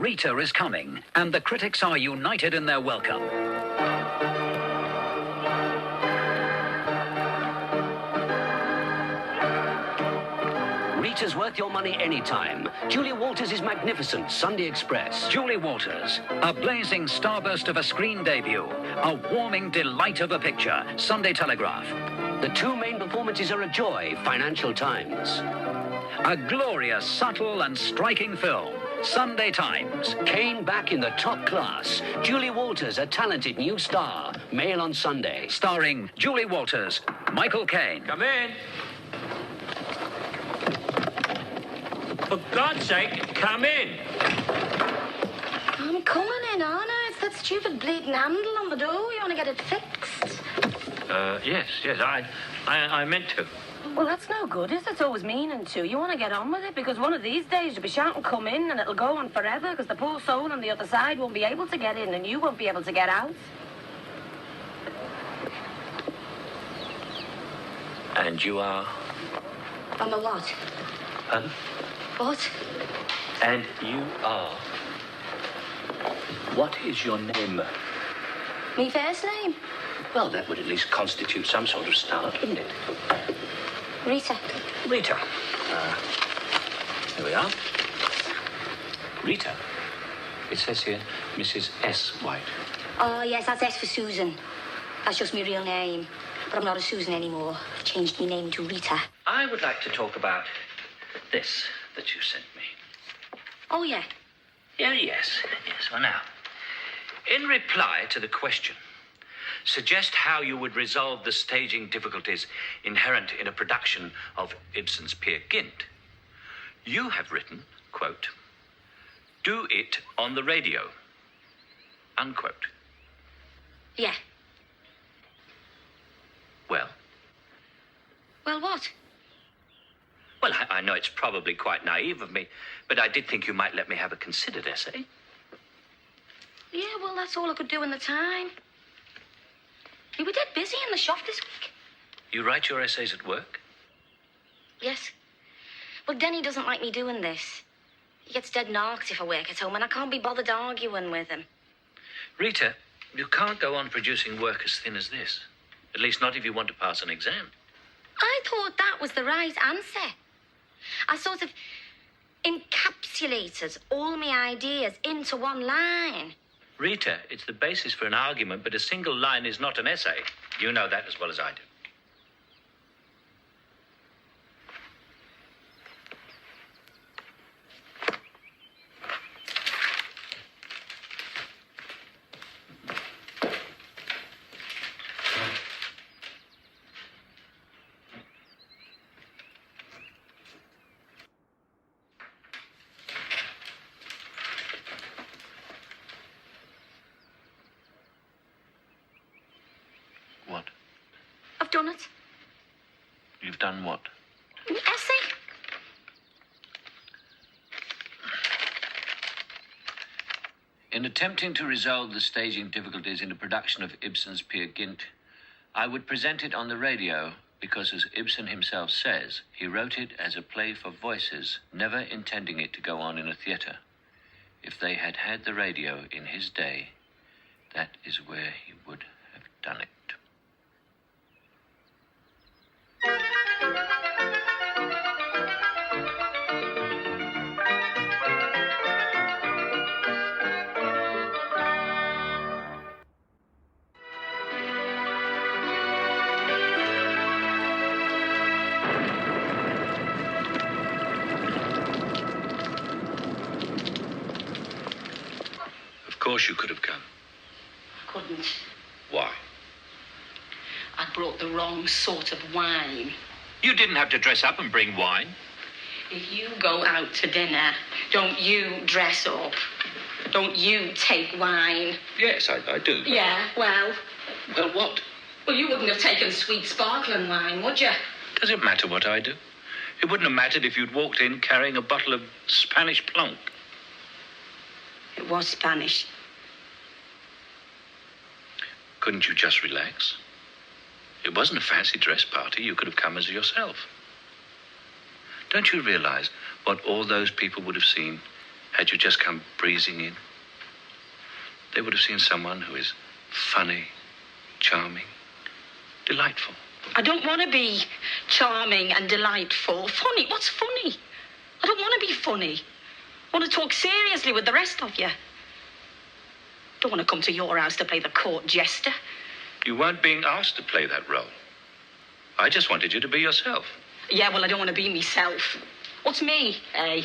Rita is coming, and the critics are united in their welcome. Rita's worth your money anytime. Julie Walters is magnificent. Sunday Express. Julie Walters, a blazing starburst of a screen debut, a warming delight of a picture. Sunday Telegraph. The two main performances are a joy. Financial Times. A glorious, subtle and striking film. Sunday Times. Caine back in the top class. Julie Walters, a talented new star. Mail on Sunday. Starring Julie Walters, Michael Caine. Come in. For God's sake, come in. I'm coming in, aren't I? It's that stupid bleeding handle on the door. You want to get it fixed? Yes, I meant to. Well, that's no good, is it? It's always meaning to. You want to get on with it, because one of these days you'll be shouting, come in, and it'll go on forever, because the poor soul on the other side won't be able to get in, and you won't be able to get out. And you are? I'm a what? Pardon? What? And you are? What is your name? Me first name? Well, that would at least constitute some sort of start, wouldn't it? Rita. Rita. Here we are. Rita. It says here, Mrs. S. White. Oh, yes, that's S for Susan. That's just my real name. But I'm not a Susan anymore. I've changed my name to Rita. I would like to talk about this that you sent me. Oh, yeah. Yes. Well, now, in reply to the question, suggest how you would resolve the staging difficulties inherent in a production of Ibsen's Peer Gynt. You have written, quote, do it on the radio, unquote. Yeah. Well? Well, what? Well, I know it's probably quite naive of me, but I did think you might let me have a considered essay. Yeah, well, that's all I could do in the time. We were dead busy in the shop this week. You write your essays at work? Yes. Well, Denny doesn't like me doing this. He gets dead narked if I work at home, and I can't be bothered arguing with him. Rita, you can't go on producing work as thin as this. At least not if you want to pass an exam. I thought that was the right answer. I sort of encapsulated all my ideas into one line. Rita, it's the basis for an argument, but a single line is not an essay. You know that as well as I do. What? I've done it. You've done what? An essay. In attempting to resolve the staging difficulties in a production of Ibsen's Peer Gynt, I would present it on the radio because, as Ibsen himself says, he wrote it as a play for voices, never intending it to go on in a theatre. If they had had the radio in his day, that is where he would have done it. Of course you could have come. Couldn't. Why? I brought the wrong sort of wine. You didn't have to dress up and bring wine. If you go out to dinner, don't you dress up. Don't you take wine. Yes, I do. Yeah, well. Well, what? Well, you wouldn't have taken sweet sparkling wine, would you? Does it matter what I do? It wouldn't have mattered if you'd walked in carrying a bottle of Spanish plonk. It was Spanish. Couldn't you just relax? It wasn't a fancy dress party. You could have come as yourself. Don't you realize what all those people would have seen had you just come breezing in, they would have seen someone who is funny, charming, delightful. I don't want to be charming and delightful. Funny? What's funny? I don't want to be funny. I want to talk seriously with the rest of you. Don't want to come to your house to play the court jester. You weren't being asked to play that role. I just wanted you to be yourself. Yeah, well, I don't want to be myself. What's me, eh?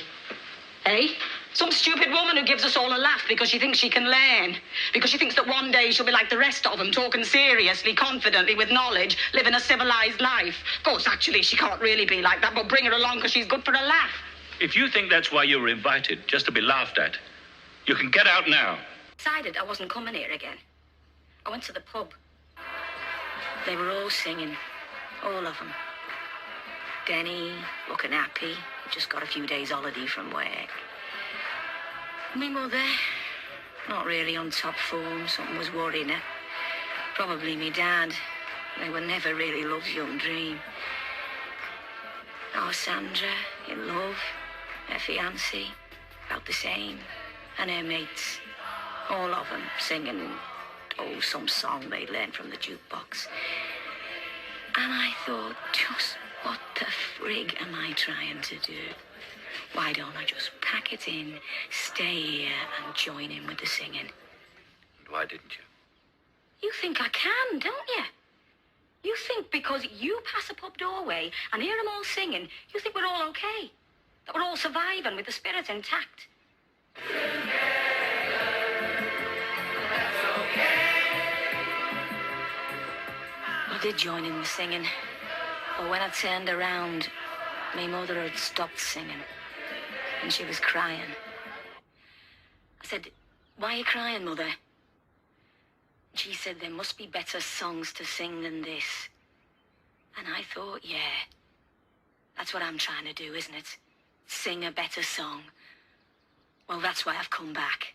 Eh? Some stupid woman who gives us all a laugh because she thinks she can learn. Because she thinks that one day she'll be like the rest of them, talking seriously, confidently, with knowledge, living a civilized life. Of course, actually, she can't really be like that, but bring her along because she's good for a laugh. If you think that's why you were invited, just to be laughed at, you can get out now. Decided I wasn't coming here again. I went to the pub. They were all singing. All of them. Denny, looking happy. Just got a few days holiday from work. Me mother, not really on top form. Something was worrying her. Probably me dad. They were never really love's young dream. Oh, Sandra, in love. Her fiancé, about the same. And her mates. All of them singing, some song they'd learned from the jukebox. And I thought, just what the frig am I trying to do? Why don't I just pack it in, stay here, and join in with the singing? And why didn't you? You think I can, don't you? You think because you pass a pub doorway and hear them all singing, you think we're all okay? That we're all surviving with the spirit intact? I did join in the singing. But when I turned around, my mother had stopped singing. And she was crying. I said, "Why are you crying, Mother?" She said, "There must be better songs to sing than this." And I thought, yeah, that's what I'm trying to do, isn't it? Sing a better song. Well, that's why I've come back.